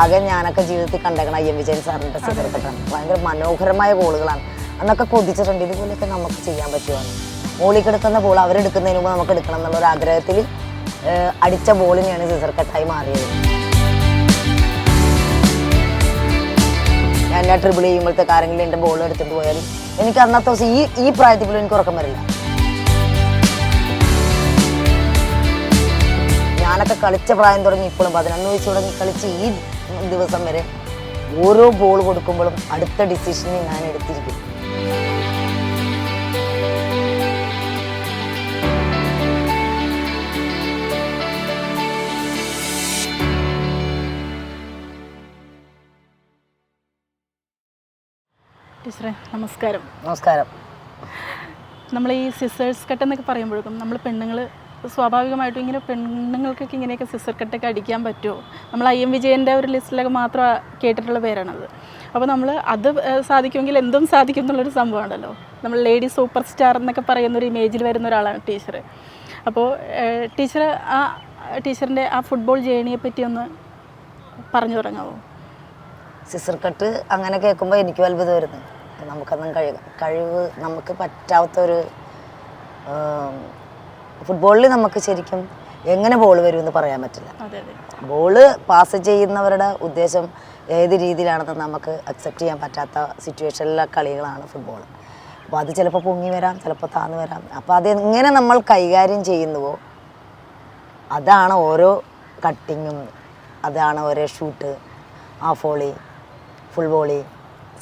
ആകെ ഞാനൊക്കെ ജീവിതത്തിൽ കണ്ടേക്കണം IM വിജയൻ സാറിൻ്റെ സിസർ കട്ടാണ്. ഭയങ്കര മനോഹരമായ ഗോളുകളാണ്. അന്നൊക്കെ കൊതിച്ചിട്ടുണ്ട് ഇതുപോലെയൊക്കെ നമുക്ക് ചെയ്യാൻ പറ്റുവാണ്. മോളിൽ കിടക്കുന്ന ബോൾ അവരെടുക്കുന്നതിന് മുമ്പ് നമുക്ക് എടുക്കണം എന്നുള്ള ഒരു ആഗ്രഹത്തിൽ അടിച്ച ബോളിനെയാണ് സിസർ കട്ടായി മാറിയത്. ഞാൻ ട്രിബിൾ ചെയ്യുമ്പോഴത്തേക്ക് ആരെങ്കിലും എൻ്റെ ബോൾ എടുത്തിട്ട് പോയാലും എനിക്ക് അന്നത്തെ ദിവസം ഈ പ്രായത്തിൽ പോലും എനിക്ക് ഉറക്കം വരില്ല. ഞാനൊക്കെ കളിച്ച പ്രായം തുടങ്ങി ഇപ്പോഴും 11 വയസ്സ് തുടങ്ങി കളിച്ച് ഈ ദിവസം വരെ ഓരോ ബോൾ കൊടുക്കുമ്പോഴും അടുത്ത ഡിസിഷന് ഞാൻ എടുത്തിരിക്കും. ടീച്ചറെ നമസ്കാരം. നമസ്കാരം. നമ്മൾ ഈ സിസേഴ്സ് കട്ട് എന്നൊക്കെ പറയുമ്പോഴേക്കും നമ്മൾ പെണ്ണുങ്ങൾ സ്വാഭാവികമായിട്ടും ഇങ്ങനെ പെണ്ണുങ്ങൾക്കൊക്കെ ഇങ്ങനെയൊക്കെ സിസർ കട്ടൊക്കെ അടിക്കാൻ പറ്റുമോ? നമ്മൾ IM വിജയൻ്റെ ഒരു ലിസ്റ്റിലൊക്കെ മാത്രം കേട്ടിട്ടുള്ള പേരാണത്. അപ്പോൾ നമ്മൾ അത് സാധിക്കുമെങ്കിൽ എന്തും സാധിക്കും എന്നുള്ളൊരു സംഭവമുണ്ടല്ലോ. നമ്മൾ ലേഡി സൂപ്പർ സ്റ്റാർ എന്നൊക്കെ പറയുന്നൊരു ഇമേജിൽ വരുന്ന ഒരാളാണ് ടീച്ചർ. അപ്പോൾ ടീച്ചറിൻ്റെ ആ ഫുട്ബോൾ ജേണിയെ പറ്റി ഒന്ന് പറഞ്ഞു തുടങ്ങാമോ? സിസർ കട്ട് അങ്ങനെ കേൾക്കുമ്പോൾ എനിക്കും അത്ഭുതം വരുന്നു. നമുക്കൊന്നും കഴിവ് നമുക്ക് പറ്റാത്തൊരു ഫുട്ബോളിൽ നമുക്ക് ശരിക്കും എങ്ങനെ ബോൾ വരുമെന്ന് പറയാൻ പറ്റില്ല. ബോള് പാസ് ചെയ്യുന്നവരുടെ ഉദ്ദേശം ഏത് രീതിയിലാണെന്ന് നമുക്ക് അക്സെപ്റ്റ് ചെയ്യാൻ പറ്റാത്ത സിറ്റുവേഷനിലെ കളികളാണ് ഫുട്ബോൾ. അപ്പോൾ അത് ചിലപ്പോൾ പൊങ്ങി വരാം, ചിലപ്പോൾ താന്ന് വരാം. അപ്പോൾ അതെങ്ങനെ നമ്മൾ കൈകാര്യം ചെയ്യുന്നുവോ അതാണ് ഓരോ കട്ടിങ്ങും, അതാണ് ഓരോ shoot, half volley, full volley,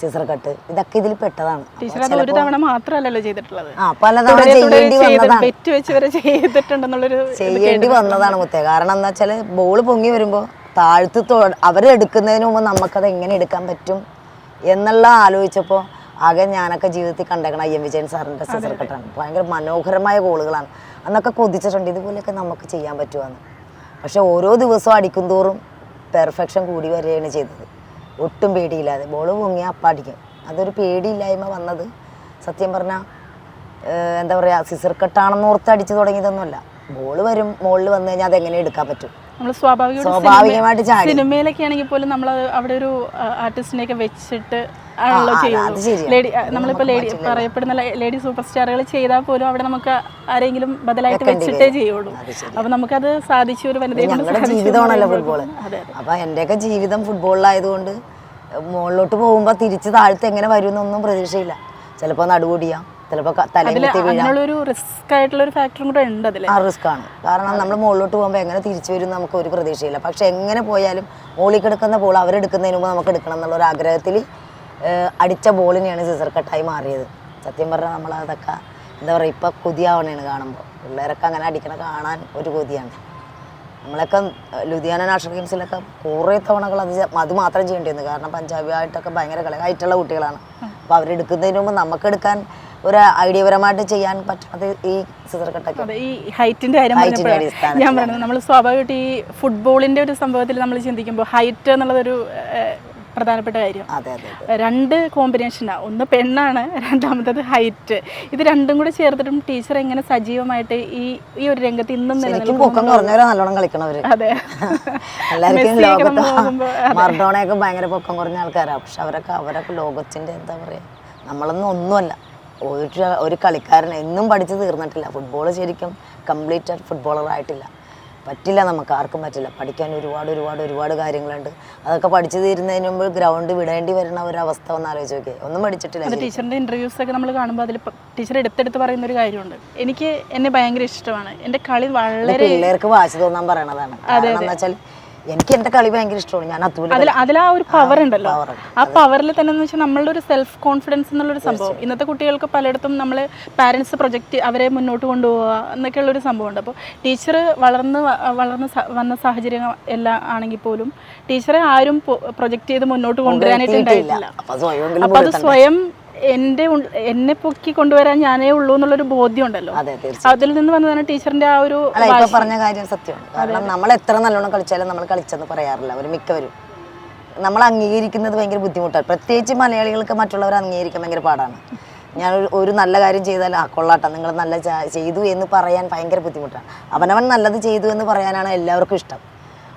scissor cut, ഇതൊക്കെ ഇതിൽ പെട്ടതാണ്. ഒരു തവണ മാത്രമല്ലല്ലോ ചെയ്തിട്ടുള്ളത്, പലതവണ ചെയ്യേണ്ടി വന്നതാണ് മുത്തേ. കാരണം എന്താ വെച്ചാൽ ബോൾ പൊങ്ങി വരുമ്പോൾ അവരെടുക്കുന്നതിന് മുമ്പ് നമുക്കത് എങ്ങനെ എടുക്കാൻ പറ്റും എന്നുള്ള ആലോചിച്ചപ്പോൾ ആകെ ഞാനൊക്കെ ജീവിതത്തിൽ കണ്ടേക്കണം IM വിജയൻ സാറിൻ്റെ സിസർ കട്ടാണ്. ഭയങ്കര മനോഹരമായ ഗോളുകളാണ്. അന്നൊക്കെ കൊതിച്ചിട്ടുണ്ട് ഇതുപോലെയൊക്കെ നമുക്ക് ചെയ്യാൻ പറ്റുമെന്ന്. പക്ഷെ ഓരോ ദിവസവും അടിക്കും തോറും പെർഫെക്ഷൻ കൂടി വരികയാണ് ചെയ്തത്. ഒട്ടും പേടിയില്ലാതെ ബോൾ പൊങ്ങിയാൽ അപ്പം അടിക്കും. അതൊരു പേടിയില്ലായ്മ വന്നത് സത്യം പറഞ്ഞാൽ എന്താ പറയുക, സിസർ കട്ടാണെന്ന് ഓർത്ത് അടിച്ചു തുടങ്ങിയതൊന്നുമല്ല. ബോൾ വരും, മുകളിൽ വന്നു കഴിഞ്ഞാൽ അതെങ്ങനെ എടുക്കാൻ പറ്റും. നമ്മൾ സ്വാഭാവികമായിട്ട് സിനിമയിലൊക്കെ ആണെങ്കിൽ പോലും നമ്മൾ അവിടെ ഒരു ആർട്ടിസ്റ്റിനെയൊക്കെ വെച്ചിട്ട് ആണല്ലോ ചെയ്യുന്നത്. നമ്മളിപ്പോ പറയപ്പെടുന്ന ലേഡി സൂപ്പർ സ്റ്റാറുകൾ ചെയ്താൽ പോലും അവിടെ നമുക്ക് ആരെങ്കിലും ബദലായിട്ട് വെച്ചിട്ടേ ചെയ്യുള്ളൂ. അപ്പൊ നമുക്കത് സാധിച്ച ഒരു ഞങ്ങളുടെ ജീവിതമാണല്ലോ ഫുട്ബോൾ. അപ്പൊ എന്റെയൊക്കെ ജീവിതം ഫുട്ബോളിലായതുകൊണ്ട് മുകളിലോട്ട് പോകുമ്പോ തിരിച്ച് താഴത്ത് എങ്ങനെ വരും എന്നൊന്നും പ്രതീക്ഷയില്ല. ചിലപ്പോ നടുകൂടിയാ, ചിലപ്പോ റിസ്ക് ആയിട്ടുള്ള ഒരു ഫാക്ടറും കൂടെ ഉണ്ട് അതിൽ. റിസ്ക് ആണ്. കാരണം നമ്മൾ മുകളിലോട്ട് പോകുമ്പോൾ എങ്ങനെ തിരിച്ചു വരും നമുക്ക് ഒരു പ്രതീക്ഷയില്ല. പക്ഷെ എങ്ങനെ പോയാലും മുകളിൽ കിടക്കുന്ന ബോൾ അവരെടുക്കുന്നതിന് മുമ്പ് നമുക്ക് എടുക്കണം എന്നുള്ള ഒരു ആഗ്രഹത്തിൽ അടിച്ച ബോളിനെയാണ് സിസർ കട്ടായി മാറിയത്. സത്യം പറഞ്ഞാൽ നമ്മളതൊക്കെ എന്താ പറയുക, ഇപ്പം കൊതിയാവണേണ് കാണുമ്പോൾ. പിള്ളേരൊക്കെ അങ്ങനെ അടിക്കണ കാണാൻ ഒരു കൊതിയാണ്. നമ്മളൊക്കെ ലുധിയാന നാഷണൽ ഗെയിംസിലൊക്കെ കുറേ തവണകൾ അത് മാത്രം ചെയ്യേണ്ടി വന്നു. കാരണം പഞ്ചാബിയായിട്ടൊക്കെ ഭയങ്കര ഹൈറ്റുള്ള കുട്ടികളാണ്. അപ്പോൾ അവരെടുക്കുന്നതിന് മുമ്പ് നമുക്കെടുക്കാൻ ഒരു ഐഡിയപരമായിട്ട് ചെയ്യാൻ പറ്റുന്നത് ഈ സിസർ കട്ടൊക്കെ. ഈ ഹൈറ്റിന്റെ കാര്യം ഞാൻ പറയുന്നത്, നമ്മൾ സ്വാഭാവികമായിട്ട് ഈ ഫുട്ബോളിന്റെ ഒരു സംഭവത്തിൽ നമ്മൾ ചിന്തിക്കുമ്പോൾ ഹൈറ്റ് എന്നുള്ളതൊരു പ്രധാനപ്പെട്ട കാര്യം. രണ്ട് കോമ്പിനേഷനാണ്. ഒന്ന് പെണ്ണാണ്, രണ്ടാമത്തത് ഹൈറ്റ്. ഇത് രണ്ടും കൂടെ ചേർത്തിട്ടും ടീച്ചർ എങ്ങനെ സജീവമായിട്ട് ഈ ഒരു രംഗത്ത് ഇന്നും നല്ലോണം കളിക്കണവര്. അതെ, മർഡോണയൊക്കെ ഭയങ്കര പൊക്കം കുറഞ്ഞ ആൾക്കാരാണ്. പക്ഷെ അവരൊക്കെ ലോകത്തിന്റെ എന്താ പറയാ, നമ്മളൊന്നും ഒന്നുമല്ല. ഒരു കളിക്കാരൻ എന്നും പഠിച്ചു തീർന്നിട്ടില്ല. ഫുട്ബോൾ ശരിക്കും കംപ്ലീറ്റ് ഫുട്ബോളർ ആയിട്ടില്ല. പറ്റില്ല, നമുക്ക് ആർക്കും പറ്റില്ല. പഠിക്കാൻ ഒരുപാട് കാര്യങ്ങളുണ്ട്. അതൊക്കെ പഠിച്ചു തീരുന്നതിന് മുമ്പ് ഗ്രൗണ്ട് വിടേണ്ടി വരുന്ന ഒരു അവസ്ഥ ഒന്ന് ആലോചിച്ച് നോക്കിയേ. ഒന്നും പഠിച്ചിട്ടില്ല. ടീച്ചറിന്റെ ഇന്റർവ്യൂസ് ഒക്കെ നമ്മൾ കാണുമ്പോൾ അതിൽ ടീച്ചർ എടുത്തെടുത്ത് പറയുന്ന ഒരു കാര്യമുണ്ട്. എന്നെ ഭയങ്കര ഇഷ്ടമാണ്. എൻ്റെ കളി വളരെ പിള്ളേർക്ക് വാശി തോന്നാൻ പറയണതാണ്. കാരണം വെച്ചാൽ എനിക്ക് എൻ്റെ കളി ഭയങ്കര ഇഷ്ടമാണ്. ഞാൻ അതിൽ ആ ഒരു പവർ ഉണ്ടല്ലോ. ആ പവറിൽ തന്നെ എന്ന് വെച്ചാൽ നമ്മളുടെ ഒരു സെൽഫ് കോൺഫിഡൻസ് എന്നുള്ളൊരു സംഭവം ഇന്നത്തെ കുട്ടികൾക്ക് പലയിടത്തും നമ്മൾ പാരൻസ് പ്രൊജക്റ്റ് അവരെ മുന്നോട്ട് കൊണ്ടുപോകുക എന്നൊക്കെയുള്ളൊരു സംഭവമുണ്ട്. അപ്പോൾ ടീച്ചർ വളർന്ന് വന്ന സാഹചര്യം എല്ലാം ആണെങ്കിൽ പോലും ടീച്ചറെ ആരും പ്രൊജക്റ്റ് ചെയ്ത് മുന്നോട്ട് കൊണ്ടുവരാനായിട്ട് ഉണ്ടായിട്ടില്ല. അപ്പോൾ അത് സ്വയം എന്നെ പൊക്കി കൊണ്ടുവരാൻ ഞാനേ ഉള്ളൂ എന്നുള്ളൊരു ബോധ്യം ഉണ്ടല്ലോ. അതിൽ നിന്ന് വന്നതാണ് ടീച്ചറിന്റെ ആ ഒരു പറഞ്ഞ കാര്യം സത്യമാണ്. കാരണം നമ്മൾ എത്ര നല്ലോണം കളിച്ചാലും നമ്മൾ കളിച്ചെന്ന് പറയാറില്ല അവർ മിക്കവരും. നമ്മൾ അംഗീകരിക്കുന്നത് ഭയങ്കര ബുദ്ധിമുട്ടാണ്. പ്രത്യേകിച്ച് മലയാളികൾക്ക് മറ്റുള്ളവരെ അംഗീകരിക്കാൻ ഭയങ്കര പാടാണ്. ഞാൻ ഒരു നല്ല കാര്യം ചെയ്താൽ കൊള്ളാട്ടം, നിങ്ങൾ നല്ല ചെയ്തു എന്ന് പറയാൻ ഭയങ്കര ബുദ്ധിമുട്ടാണ്. അവനവൻ നല്ലത് ചെയ്തു എന്ന് പറയാനാണ് എല്ലാവർക്കും ഇഷ്ടം.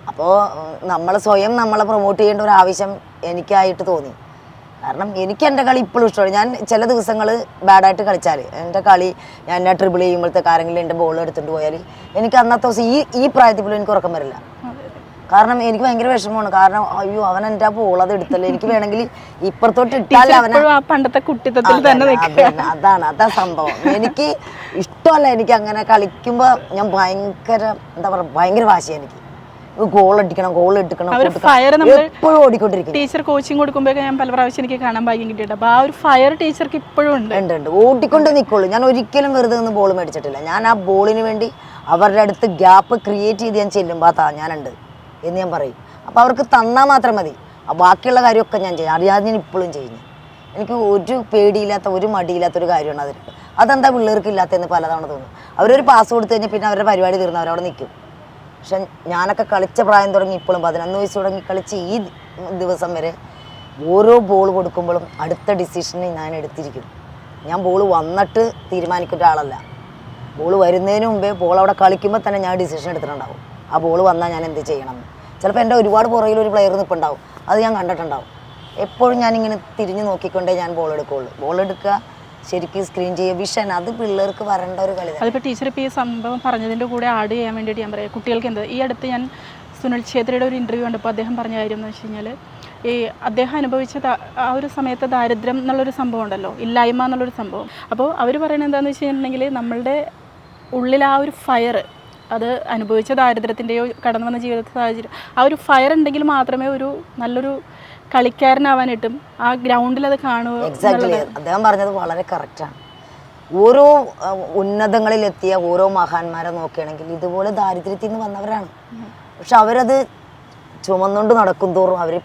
അപ്പോൾ നമ്മൾ സ്വയം നമ്മളെ പ്രൊമോട്ട് ചെയ്യേണ്ട ഒരു ആവശ്യം എനിക്കായിട്ട് തോന്നി. കാരണം എനിക്ക് എൻ്റെ കളി ഇപ്പോഴും ഇഷ്ടമാണ്. ഞാൻ ചില ദിവസങ്ങൾ ബാഡായിട്ട് കളിച്ചാൽ എൻ്റെ കളി ഞാൻ എന്നെ ട്രിബിൾ ചെയ്യുമ്പോഴത്തേക്ക് ആരെങ്കിലും എൻ്റെ ബോൾ എടുത്തുകൊണ്ട് പോയാൽ എനിക്ക് അന്നത്തെ ദിവസം ഈ പ്രായത്തിൽ പോലും എനിക്ക് ഉറക്കം വരില്ല. കാരണം എനിക്ക് ഭയങ്കര വിഷമമാണ്. കാരണം അയ്യോ അവൻ എൻ്റെ ആ ബോൾ അത് എടുത്തല്ലോ, എനിക്ക് വേണമെങ്കിൽ ഇപ്പുറത്തോട്ട് ഇട്ടാൽ പണ്ടത്തെ കുട്ടിത്തത്തിൽ തന്നെ അതാ സംഭവം. എനിക്ക് ഇഷ്ടമല്ല. എനിക്ക് അങ്ങനെ കളിക്കുമ്പോൾ ഞാൻ ഭയങ്കര എന്താ പറയുക, ഭയങ്കര വാശിയാണ് എനിക്ക്. ഗോൾ അടിക്കണം എപ്പോഴും ഓടിക്കൊണ്ടിരിക്കും. ടീച്ചർ കോച്ചിങ് കൊടുക്കുമ്പോഴൊക്കെ ഞാൻ പല പ്രാവശ്യം എനിക്ക് കാണാൻ ഭാഗ്യം കിട്ടിയിട്ട്. അപ്പോൾ ആ ഒരു ഫയർ ടീച്ചർക്ക് ഇപ്പോഴും ഉണ്ട്. ഓടിക്കൊണ്ട് നിൽക്കുള്ളൂ. ഞാൻ ഒരിക്കലും വെറുതെ നിന്ന് ബോൾ മേടിച്ചിട്ടില്ല. ഞാൻ ആ ബോളിന് വേണ്ടി അവരുടെ അടുത്ത് ഗ്യാപ്പ് ക്രിയേറ്റ് ചെയ്ത് ഞാൻ ചെല്ലുമ്പോൾ ഞാനുണ്ട് എന്ന് ഞാൻ പറയും. അപ്പോൾ അവർക്ക് തന്നാൽ മാത്രം മതി. ബാക്കിയുള്ള കാര്യമൊക്കെ ഞാൻ ചെയ്യും. അറിയാതെ ഞാൻ ഇപ്പോഴും ചെയ്യും. എനിക്ക് ഒരു പേടിയില്ലാത്ത ഒരു മടിയില്ലാത്തൊരു കാര്യമാണ് അതിൽ. അതെന്താ പിള്ളേർക്ക് ഇല്ലാത്തതെന്ന് പലതവണ തോന്നും. അവരൊരു പാസ് കൊടുത്തു കഴിഞ്ഞാൽ പിന്നെ അവരുടെ പരിപാടി തീർന്ന് അവരവിടെ നിൽക്കും. പക്ഷെ ഞാനൊക്കെ കളിച്ച പ്രായം തുടങ്ങി ഇപ്പോഴും 11 വയസ്സ് തുടങ്ങി കളിച്ച് ഈ ദിവസം വരെ ഓരോ ബോൾ കൊടുക്കുമ്പോഴും അടുത്ത ഡിസിഷന് ഞാൻ എടുത്തിരിക്കും. ഞാൻ ബോൾ വന്നിട്ട് തീരുമാനിക്കുന്ന ഒരാളല്ല. ബോൾ വരുന്നതിന് മുമ്പേ ബോൾ അവിടെ കളിക്കുമ്പോൾ തന്നെ ഞാൻ ഡിസിഷൻ എടുത്തിട്ടുണ്ടാവും. ആ ബോൾ വന്നാൽ ഞാൻ എന്ത് ചെയ്യണം. ചിലപ്പോൾ എൻ്റെ ഒരുപാട് പുറകിൽ ഒരു പ്ലെയർ നിൽപ്പുണ്ടാവും, അത് ഞാൻ കണ്ടിട്ടുണ്ടാവും. എപ്പോഴും ഞാനിങ്ങനെ തിരിഞ്ഞ് നോക്കിക്കൊണ്ടേ ഞാൻ ബോൾ എടുക്കുകയുള്ളൂ. ബോൾ എടുക്കുക, ശരിക്കും സ്ക്രീൻ ചെയ്യുക, വിഷൻ, അത് പിള്ളേർക്ക് വരേണ്ട ഒരു കളി. അതിപ്പോൾ ടീച്ചർ ഇപ്പോൾ ഈ സംഭവം പറഞ്ഞതിൻ്റെ കൂടെ ആഡ് ചെയ്യാൻ വേണ്ടിയിട്ട് ഞാൻ പറയാം, കുട്ടികൾക്ക് എന്ത് ഈ അടുത്ത് ഞാൻ സുനിൽ ഛേത്രിയുടെ ഒരു ഇൻ്റർവ്യൂ കണ്ടപ്പോൾ അദ്ദേഹം പറഞ്ഞ കാര്യം എന്ന് വെച്ച് കഴിഞ്ഞാൽ ഈ അദ്ദേഹം അനുഭവിച്ച ആ ഒരു സമയത്ത് ദാരിദ്ര്യം എന്നുള്ളൊരു സംഭവം ഉണ്ടല്ലോ, ഇല്ലായ്മ എന്നുള്ളൊരു സംഭവം. അപ്പോൾ അവർ പറയുന്നത് എന്താണെന്ന് വെച്ച് കഴിഞ്ഞിട്ടുണ്ടെങ്കിൽ നമ്മളുടെ ഉള്ളിൽ ആ ഒരു ഫയർ, അത് അനുഭവിച്ച ദാരിദ്ര്യത്തിൻ്റെയോ കടന്നു വന്ന ജീവിത സാഹചര്യം, ആ ഒരു ഫയർ ഉണ്ടെങ്കിൽ മാത്രമേ ഒരു നല്ലൊരു കളിക്കാരനാവാനായിട്ടും ആ ഗ്രൗണ്ടിൽ അത് കാണുക. എക്സാക്ട്ലി, അദ്ദേഹം പറഞ്ഞത് വളരെ കറക്റ്റാണ്. ഓരോ ഉന്നതങ്ങളിലെത്തിയ ഓരോ മഹാന്മാരെ നോക്കുകയാണെങ്കിൽ ഇതുപോലെ ദാരിദ്ര്യത്തിൽ നിന്ന് വന്നവരാണ്. പക്ഷെ അവരത് ചുമന്നുകൊണ്ട് നടക്കും തോറും അവർ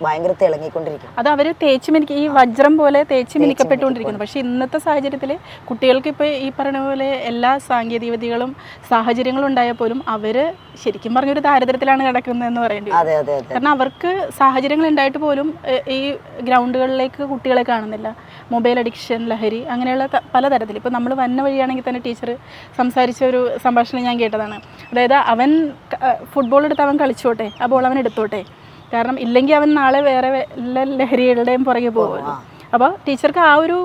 ഭയങ്കര തിളങ്ങിക്കൊണ്ടിരിക്കും. അത് അവർ തേച്ച് മിനിക്ക് ഈ വജ്രം പോലെ തേച്ച് മിനിക്കപ്പെട്ടുകൊണ്ടിരിക്കുന്നു. പക്ഷേ ഇന്നത്തെ സാഹചര്യത്തിൽ കുട്ടികൾക്ക് ഇപ്പോൾ ഈ പറയുന്ന പോലെ എല്ലാ സാങ്കേതിക വിദ്യകളും സാഹചര്യങ്ങളും ഉണ്ടായാൽ പോലും അവർ ശരിക്കും പറഞ്ഞൊരു ദാരിദ്ര്യത്തിലാണ് കിടക്കുന്നതെന്ന് പറയേണ്ടി വരും. കാരണം അവർക്ക് സാഹചര്യങ്ങൾ ഉണ്ടായിട്ട് പോലും ഈ ഗ്രൗണ്ടുകളിലേക്ക് കുട്ടികളെ കാണുന്നില്ല. മൊബൈൽ അഡിക്ഷൻ, ലഹരി, അങ്ങനെയുള്ള പലതരത്തിൽ. ഇപ്പോൾ നമ്മൾ വന്ന വഴിയാണെങ്കിൽ തന്നെ ടീച്ചർ സംസാരിച്ച ഒരു സംഭാഷണം ഞാൻ കേട്ടതാണ്. അതായത് അവൻ ഫുട്ബോൾ എടുത്ത് അവൻ കളിച്ചോട്ടെ, ആ ബോൾ അവൻ എടുത്തോട്ടെ, കാരണം ഇല്ലെങ്കിൽ അവൻ നാളെ വേറെ എല്ലാ ലഹരികളുടെയും പുറകെ പോകുമല്ലോ. അപ്പോൾ ടീച്ചർക്ക് ആ ഒരു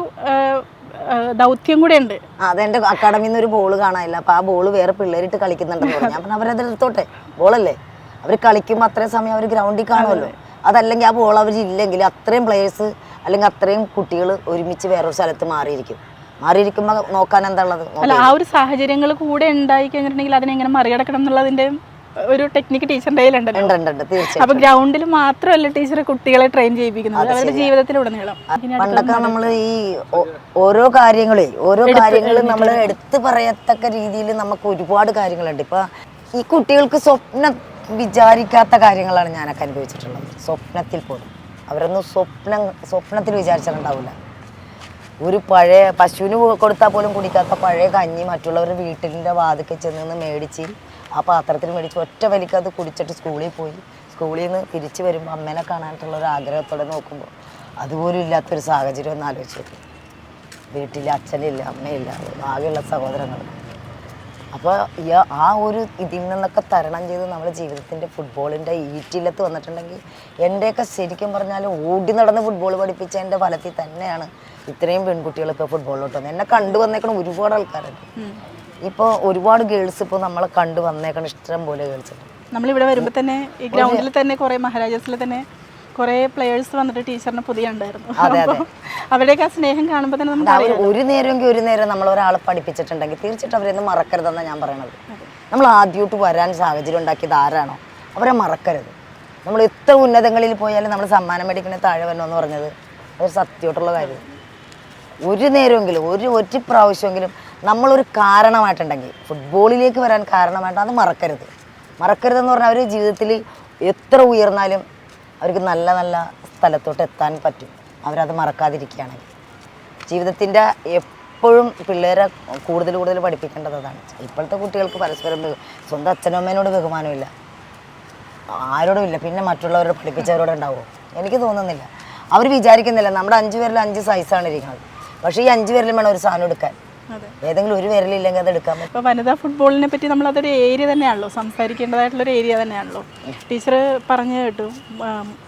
ദൗത്യം കൂടെ ഉണ്ട്. അതെൻ്റെ അക്കാഡമിയിൽ നിന്ന് ഒരു ബോൾ കാണാനില്ല, അപ്പോൾ ആ ബോൾ വേറെ പിള്ളേരിട്ട് കളിക്കുന്നുണ്ടെന്ന് പറഞ്ഞു. അപ്പം അവരത് എടുത്തോട്ടെ, ബോളല്ലേ, അവർ കളിക്കുമ്പോൾ അത്രയും സമയം അവർ ഗ്രൗണ്ടിൽ കാണുമല്ലോ. അതല്ലെങ്കിൽ ആ ബോൾ അവരില്ലെങ്കിൽ അത്രയും പ്ലേയേഴ്സ് അല്ലെങ്കിൽ അത്രയും കുട്ടികൾ ഒരുമിച്ച് വേറൊരു സ്ഥലത്ത് മാറിയിരിക്കുമ്പോൾ നോക്കാൻ എന്താ ഉള്ളത്. അല്ല, ആ ഒരു സാഹചര്യങ്ങൾ കൂടെ ഉണ്ടായി കഴിഞ്ഞിട്ടുണ്ടെങ്കിൽ അതിനെങ്ങനെ മറികടക്കണം എന്നുള്ളതിൻ്റെ ഒരു ടെക്നിക്ക് ടീച്ചറിൻ്റെ കയ്യിലുണ്ട്. അപ്പൊ ഗ്രൗണ്ടിൽ മാത്രമല്ല ടീച്ചർ കുട്ടികളെ ട്രെയിൻ ചെയ്യിപ്പിക്കുന്നത്, അവരുടെ ജീവിതത്തിലുടനീളം. പണ്ടൊക്കെ നമ്മൾ ഈ ഓരോ കാര്യങ്ങളും നമ്മൾ എടുത്തു പറയത്തക്ക രീതിയിൽ നമുക്ക് ഒരുപാട് കാര്യങ്ങളുണ്ട്. ഇപ്പൊ ഈ കുട്ടികൾക്ക് സ്വപ്നം വിചാരിക്കാത്ത കാര്യങ്ങളാണ് ഞാനൊക്കെ അനുഭവിച്ചിട്ടുള്ളത്. സ്വപ്നത്തിൽ പോലും അവരൊന്നും സ്വപ്നത്തിൽ വിചാരിച്ചിട്ടുണ്ടാവില്ല. ഒരു പഴയ പശുവിന് കൊടുത്താൽ പോലും കുടിക്കാത്ത പഴയ കഞ്ഞി മറ്റുള്ളവരുടെ വീട്ടിൻ്റെ വാതിൽക്ക് ചെന്ന് മേടിച്ച് ആ പാത്രത്തിൽ മേടിച്ച് ഒറ്റ വലിക്ക് അത് കുടിച്ചിട്ട് സ്കൂളിൽ പോയി, സ്കൂളിൽ നിന്ന് തിരിച്ചു വരുമ്പോൾ അമ്മേനെ കാണാനായിട്ടുള്ള ഒരു ആഗ്രഹത്തോടെ നോക്കുമ്പോൾ അതുപോലും ഇല്ലാത്തൊരു സാഹചര്യം ഒന്ന് ആലോചിച്ച് നോക്കി. വീട്ടിൽ അച്ഛനില്ല, അമ്മയില്ല, ആകെയുള്ള സഹോദരങ്ങൾ. അപ്പോൾ ആ ഒരു ഇതിൽ നിന്നൊക്കെ തരണം ചെയ്ത് നമ്മുടെ ജീവിതത്തിൻ്റെ ഫുട്ബോളിൻ്റെ ഈറ്റില്ലത്ത് വന്നിട്ടുണ്ടെങ്കിൽ എൻ്റെയൊക്കെ ശരിക്കും പറഞ്ഞാൽ ഓടി നടന്ന് ഫുട്ബോൾ പഠിപ്പിച്ച എൻ്റെ ഫലത്തിൽ തന്നെയാണ് ഇത്രയും പെൺകുട്ടികളൊക്കെ ഫുട്ബോളിലോട്ട് വന്നത്. എന്നെ കണ്ടു വന്നേക്കണം ഒരുപാട് ആൾക്കാരുണ്ട്. ഇപ്പോൾ ഒരുപാട് ഗേൾസ് ഇപ്പോൾ നമ്മളെ കണ്ടു വന്നേക്കണം, ഇഷ്ടം പോലെ ഗേൾസ് ഉണ്ട്. നമ്മളിവിടെ വരുമ്പോൾ തന്നെ ഈ ഗ്രൗണ്ടിൽ തന്നെ കുറേ മഹാരാജാസിൽ തന്നെ കുറേ പ്ലേയേഴ്സ് വന്നിട്ട് ടീച്ചറിനെ പുതിയ ഉണ്ടായിരുന്നു. അവരുടെയൊക്കെ ആ സ്നേഹം കാണുമ്പോൾ തന്നെ നമുക്ക് ഒരു നേരം നമ്മൾ ഒരാളെ പഠിപ്പിച്ചിട്ടുണ്ടെങ്കിൽ തീർച്ചയായിട്ടും അവരെയൊന്നും മറക്കരുതെന്നാണ് ഞാൻ പറയണത്. നമ്മൾ ആദ്യമായിട്ട് വരാൻ സാഹചര്യം ഉണ്ടാക്കിയത് ആരാണോ അവരെ മറക്കരുത്. നമ്മൾ എത്ര ഉന്നതങ്ങളിൽ പോയാലും നമ്മൾ സമ്മാനം മേടിക്കണ താഴെ വരണമെന്ന് പറഞ്ഞത് ഒരു സത്യമായിട്ടുള്ള കാര്യം. ഒരു നേരമെങ്കിലും ഒരു പ്രാവശ്യമെങ്കിലും നമ്മളൊരു കാരണമായിട്ടുണ്ടെങ്കിൽ ഫുട്ബോളിലേക്ക് വരാൻ കാരണമായിട്ട് അത് മറക്കരുതെന്ന് പറഞ്ഞാൽ അവർ ജീവിതത്തിൽ എത്ര ഉയർന്നാലും അവർക്ക് നല്ല നല്ല സ്ഥലത്തോട്ട് എത്താൻ പറ്റും. അവരത് മറക്കാതിരിക്കുകയാണെങ്കിൽ ജീവിതത്തിൻ്റെ എപ്പോഴും പിള്ളേരെ കൂടുതൽ പഠിപ്പിക്കേണ്ടത് അതാണ്. ഇപ്പോഴത്തെ കുട്ടികൾക്ക് പരസ്പരം സ്വന്തം അച്ഛനും അമ്മേനോട് ബഹുമാനമില്ല, ആരോടും ഇല്ല, പിന്നെ മറ്റുള്ളവരോട് പഠിപ്പിച്ചവരോട് ഉണ്ടാവുമോ? എനിക്ക് തോന്നുന്നില്ല. അവർ വിചാരിക്കുന്നില്ല നമ്മുടെ 5 പേരിൽ 5 സൈസാണ് ഇരിക്കുന്നത്, പക്ഷേ ഈ 5 പേരിലും വേണം ഒരു സാധനം എടുക്കാൻ. ഏതെങ്കിലും ഒരു വിരലില്ലെങ്കിൽ അത് എടുക്കാൻ പറ്റും. ഇപ്പോൾ വനിതാ ഫുട്ബോളിനെ പറ്റി നമ്മൾ അതൊരു ഏരിയ തന്നെയാണല്ലോ, സംസാരിക്കേണ്ടതായിട്ടുള്ളൊരു ഏരിയ തന്നെയാണല്ലോ. ടീച്ചർ പറഞ്ഞു കേട്ടു,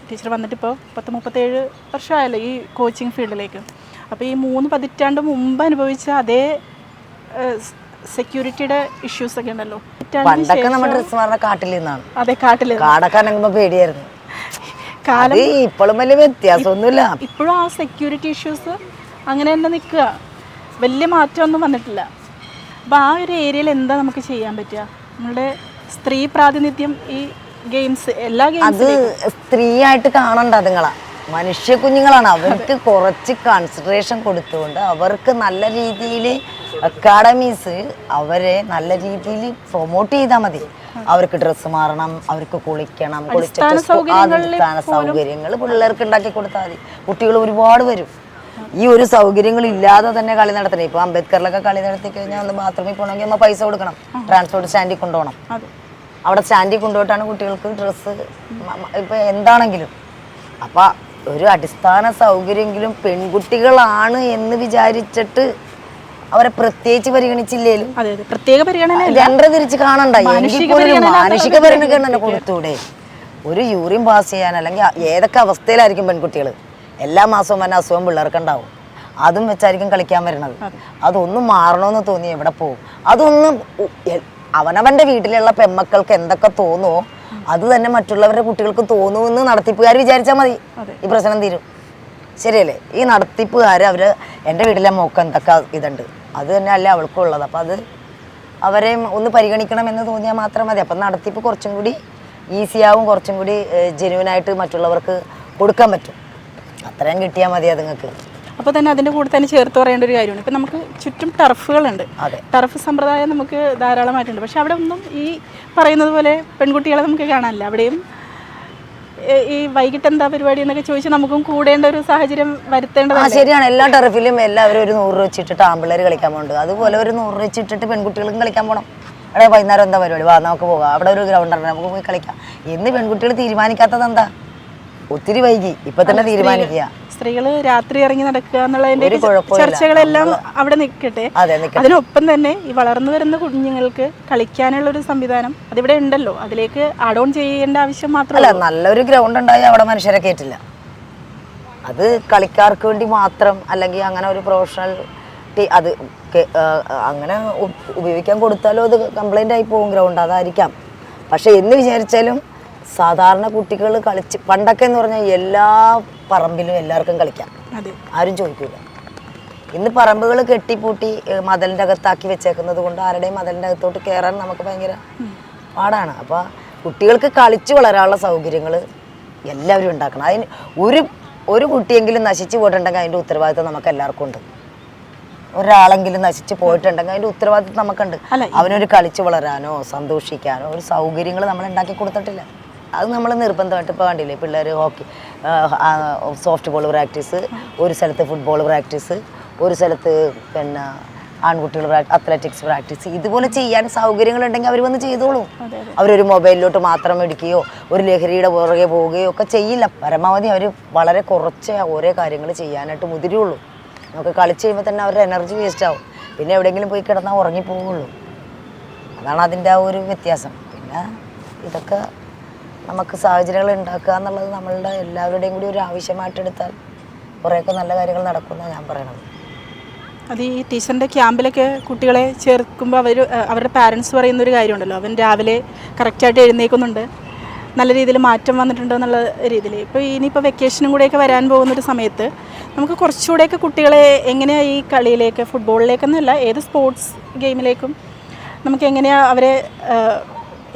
ടീച്ചർ വന്നിട്ട് ഇപ്പോൾ 37 വർഷമായല്ലോ ഈ കോച്ചിങ് ഫീൽഡിലേക്ക്. അപ്പോൾ ഈ 3 പതിറ്റാണ്ട് മുമ്പ് അനുഭവിച്ച അതേ സെക്യൂരിറ്റിയുടെ ഇഷ്യൂസ് ഒക്കെ ഉണ്ടല്ലോ. പണ്ടൊക്കെ നമ്മുടെ ഡ്രസ്സ് മാറുന്ന കാട്ടിൽ നിന്നാണ്. അതെ, കാട്ടിൽ കാടൊക്കെ അനങ്ങുമ്പോൾ പേടിയായിരുന്നു. കാലം ഇപ്പോഴും വലിയ വ്യത്യാസമൊന്നുമില്ല. ഇപ്പോഴും ആ സെക്യൂരിറ്റി ഇഷ്യൂസ് അങ്ങനെ തന്നെ നിൽക്കുക, വലിയ മാറ്റമൊന്നും വന്നിട്ടില്ല. അപ്പോൾ ആ ഒരു ഏരിയയിൽ എന്താ നമുക്ക് ചെയ്യാൻ പറ്റുക? നമ്മുടെ സ്ത്രീ പ്രാതിനിധ്യം ഈ ഗെയിംസ്, എല്ലാ അത് സ്ത്രീ ആയിട്ട് കാണണ്ട, അതുങ്ങളാ മനുഷ്യ കുഞ്ഞുങ്ങളാണ്. അവർക്ക് കുറച്ച് കോൺസെൻട്രേഷൻ കൊടുത്തുകൊണ്ട് അവർക്ക് നല്ല രീതിയിൽ അക്കാഡമീസ് അവരെ നല്ല രീതിയിൽ പ്രൊമോട്ട് ചെയ്താൽ മതി. അവർക്ക് ഡ്രസ്സ് മാറണം, അവർക്ക് കുളിക്കണം, കുളിച്ചിട്ട് അടിസ്ഥാന സൗകര്യങ്ങൾ പിള്ളേർക്ക് ഉണ്ടാക്കി കൊടുത്താൽ മതി. കുട്ടികൾ ഒരുപാട് വരും. ഈ ഒരു സൗകര്യങ്ങൾ ഇല്ലാതെ തന്നെ കളി നടത്തണം. ഇപ്പോൾ അംബേദ്കറിലൊക്കെ കളി നടത്തി കഴിഞ്ഞാൽ ഒന്ന് ബാത്റൂമിൽ പോകണമെങ്കിൽ നമ്മൾ പൈസ കൊടുക്കണം, ട്രാൻസ്പോർട്ട് സ്റ്റാൻഡിൽ കൊണ്ടുപോകണം. അവിടെ സ്റ്റാൻഡിൽ കൊണ്ടുപോയിട്ടാണ് കുട്ടികൾക്ക് ഡ്രസ്സ് ഇപ്പം എന്താണെങ്കിലും. അപ്പം ഒരു അടിസ്ഥാന സൗകര്യമെങ്കിലും പെൺകുട്ടികളാണ് എന്ന് വിചാരിച്ചിട്ട് അവരെ പ്രത്യേകിച്ച് പരിഗണിച്ചില്ലേലും ജെൻഡർ തിരിച്ച് കാണണ്ട, മാനുഷിക പരിഗണന കൊടുത്തൂടെ? ഒരു യൂറിൻ പാസ് ചെയ്യാൻ അല്ലെങ്കിൽ ഏതൊക്കെ അവസ്ഥയിലായിരിക്കും പെൺകുട്ടികൾ, എല്ലാ മാസവും തന്നെ അസുഖം പിള്ളേർക്കുണ്ടാവും. അതും വെച്ചായിരിക്കും കളിക്കാൻ വരുന്നത്. അതൊന്നും മാറണമെന്ന് തോന്നി എവിടെ പോകും? അതൊന്നും അവനവൻ്റെ വീട്ടിലുള്ള പെമ്മക്കൾക്ക് എന്തൊക്കെ തോന്നുമോ അത് തന്നെ മറ്റുള്ളവരുടെ കുട്ടികൾക്ക് തോന്നുമെന്ന് നടത്തിപ്പുകാർ വിചാരിച്ചാൽ മതി, ഈ പ്രശ്നം തീരും. ശരിയല്ലേ? ഈ നടത്തിപ്പുകാർ അവർ എൻ്റെ വീട്ടിലെ മോക്ക് എന്തൊക്കെ ഇതുണ്ട് അത് തന്നെ അല്ലേ അവൾക്കും ഉള്ളത്. അപ്പം അത് അവരെ ഒന്ന് പരിഗണിക്കണമെന്ന് തോന്നിയാൽ മാത്രം മതി. അപ്പം നടത്തിപ്പ് കുറച്ചും കൂടി ഈസിയാവും, കുറച്ചും കൂടി ജെന്യുവനായിട്ട് മറ്റുള്ളവർക്ക് കൊടുക്കാൻ പറ്റും. അത്രയും കിട്ടിയാൽ മതി അതുങ്ങൾക്ക്. അപ്പോൾ തന്നെ അതിൻ്റെ കൂടെ തന്നെ ചേർത്ത് പറയേണ്ട ഒരു കാര്യമാണ്, ഇപ്പം നമുക്ക് ചുറ്റും ടർഫുകളുണ്ട്. ടർഫ് സമ്പ്രദായം നമുക്ക് ധാരാളമായിട്ടുണ്ട്. പക്ഷെ അവിടെ ഒന്നും ഈ പറയുന്നത് പോലെ പെൺകുട്ടികളെ നമുക്ക് കാണാനില്ല. അവിടെയും ഈ വൈകിട്ട് എന്താ പരിപാടി എന്നൊക്കെ ചോദിച്ചാൽ നമുക്കും കൂടേണ്ട ഒരു സാഹചര്യം വരുത്തേണ്ടതാണ്. ശരിയാണ്. എല്ലാ ടർഫിലും എല്ലാവരും ഒരു 100 രൂപ വെച്ചിട്ടിട്ട് ആമ്പിള്ളേർ കളിക്കാൻ പോകുന്നുണ്ട്. അതുപോലെ ഒരു 100 രൂപ വെച്ചിട്ടിട്ട് പെൺകുട്ടികളും കളിക്കാൻ പോകണം. അവിടെ വൈകുന്നേരം എന്താ പരിപാടി, വാ നമുക്ക് പോകാം, അവിടെ ഒരു ഗ്രൗണ്ട് ഉണ്ട്, നമുക്ക് പോയി കളിക്കാം എന്ന് പെൺകുട്ടികൾ തീരുമാനിക്കാത്തത് എന്താ? ഒത്തിരി വൈകി ഇപ്പൊ തന്നെ തീരുമാനിക്കുക. സ്ത്രീകൾ രാത്രി ഇറങ്ങി നടക്കുക എന്നുള്ളതിന്റെ ചർച്ചകളെല്ലാം അവിടെ നിൽക്കട്ടെ. അതിനൊപ്പം തന്നെ ഈ വളർന്നു വരുന്ന കുഞ്ഞുങ്ങൾക്ക് കളിക്കാനുള്ള ഒരു സംവിധാനം അതിവിടെ ഉണ്ടല്ലോ, അതിലേക്ക് ആഡ് ഓൺ ചെയ്യേണ്ട ആവശ്യം മാത്രമല്ല. നല്ലൊരു ഗ്രൗണ്ട് ഉണ്ടായി അവിടെ മനുഷ്യരെ കയറ്റില്ല. അത് കളിക്കാർക്ക് വേണ്ടി മാത്രം, അല്ലെങ്കിൽ അങ്ങനെ ഒരു പ്രൊഫഷണൽ അത് അങ്ങനെ ഉപയോഗിക്കാൻ കൊടുത്താലും അത് കംപ്ലൈൻ്റ് ആയി പോകും ഗ്രൗണ്ട്, അതായിരിക്കാം. പക്ഷെ എന്ന് വിചാരിച്ചാലും സാധാരണ കുട്ടികൾ കളിച്ച് പണ്ടൊക്കെ എന്ന് പറഞ്ഞാൽ എല്ലാ പറമ്പിലും എല്ലാവർക്കും കളിക്കാം, ആരും ചോദിക്കില്ല. ഇന്ന് പറമ്പുകൾ കെട്ടിപ്പൂട്ടി മതിലിൻ്റെ അകത്താക്കി വെച്ചേക്കുന്നത് കൊണ്ട് ആരുടെയും മതിലിൻ്റെ അകത്തോട്ട് കയറാൻ നമുക്ക് ഭയങ്കര പാടാണ്. അപ്പോൾ കുട്ടികൾക്ക് കളിച്ച് വളരാനുള്ള സൗകര്യങ്ങൾ എല്ലാവരും ഉണ്ടാക്കണം. അതിന് ഒരു കുട്ടിയെങ്കിലും നശിച്ചു പോയിട്ടുണ്ടെങ്കിൽ അതിൻ്റെ ഉത്തരവാദിത്വം നമുക്ക് എല്ലാവർക്കും ഉണ്ട്. ഒരാളെങ്കിലും നശിച്ചു പോയിട്ടുണ്ടെങ്കിൽ അതിൻ്റെ ഉത്തരവാദിത്വം നമുക്കുണ്ട്. അവനൊരു കളിച്ച് വളരാനോ സന്തോഷിക്കാനോ ഒരു സൗകര്യങ്ങൾ നമ്മൾ ഉണ്ടാക്കി കൊടുത്തിട്ടില്ല. അത് നമ്മൾ നിർബന്ധമായിട്ട് ഇപ്പോൾ കണ്ടില്ലേ, പിള്ളേർ ഹോക്കി, സോഫ്റ്റ് ബോൾ പ്രാക്ടീസ്, ഒരു സ്ഥലത്ത് ഫുട്ബോൾ പ്രാക്ടീസ്, ഒരു സ്ഥലത്ത് പിന്നെ ആൺകുട്ടികൾ അത്ലറ്റിക്സ് പ്രാക്ടീസ്, ഇതുപോലെ ചെയ്യാൻ സൗകര്യങ്ങളുണ്ടെങ്കിൽ അവർ വന്ന് ചെയ്തോളും. അവരൊരു മൊബൈലിലോട്ട് മാത്രം എടുക്കുകയോ ഒരു ലഹരിയുടെ പുറകെ പോവുകയോ ഒക്കെ ചെയ്യില്ല. പരമാവധി അവർ വളരെ കുറച്ച് ഓരോ കാര്യങ്ങൾ ചെയ്യാനായിട്ട് മുതിരുള്ളൂ. നമുക്ക് കളിച്ച് കഴിയുമ്പോൾ തന്നെ അവരുടെ എനർജി വേസ്റ്റ് ആവും. പിന്നെ എവിടെയെങ്കിലും പോയി കിടന്നാൽ ഉറങ്ങിപ്പോവുള്ളൂ. അതാണ് അതിൻ്റെ ആ ഒരു വ്യത്യാസം. പിന്നെ ഇതൊക്കെ നമുക്ക് സാഹചര്യങ്ങൾ ഉണ്ടാക്കുക എന്നുള്ളത് നമ്മളുടെ എല്ലാവരുടെയും കൂടി ഒരു ആവശ്യമായിട്ടെടുത്താൽ കുറേയൊക്കെ നല്ല കാര്യങ്ങൾ നടക്കുമെന്നാണ് ഞാൻ പറയണത്. അത് ഈ ടീച്ചറിൻ്റെ ക്യാമ്പിലൊക്കെ കുട്ടികളെ ചേർക്കുമ്പോൾ അവരുടെ പാരൻസ് പറയുന്നൊരു കാര്യമുണ്ടല്ലോ, അവൻ രാവിലെ കറക്റ്റായിട്ട് എഴുന്നേൽക്കുന്നുണ്ട്, നല്ല രീതിയിൽ മാറ്റം വന്നിട്ടുണ്ട് എന്നുള്ള രീതിയിൽ. ഇപ്പോൾ ഇനിയിപ്പോൾ വെക്കേഷനും കൂടെയൊക്കെ വരാൻ പോകുന്നൊരു സമയത്ത് നമുക്ക് കുറച്ചുകൂടെയൊക്കെ കുട്ടികളെ എങ്ങനെയാണ് ഈ കളിയിലേക്ക്, ഫുട്ബോളിലേക്കെന്നല്ല ഏത് സ്പോർട്സ് ഗെയിമിലേക്കും നമുക്ക് എങ്ങനെയാണ് അവരെ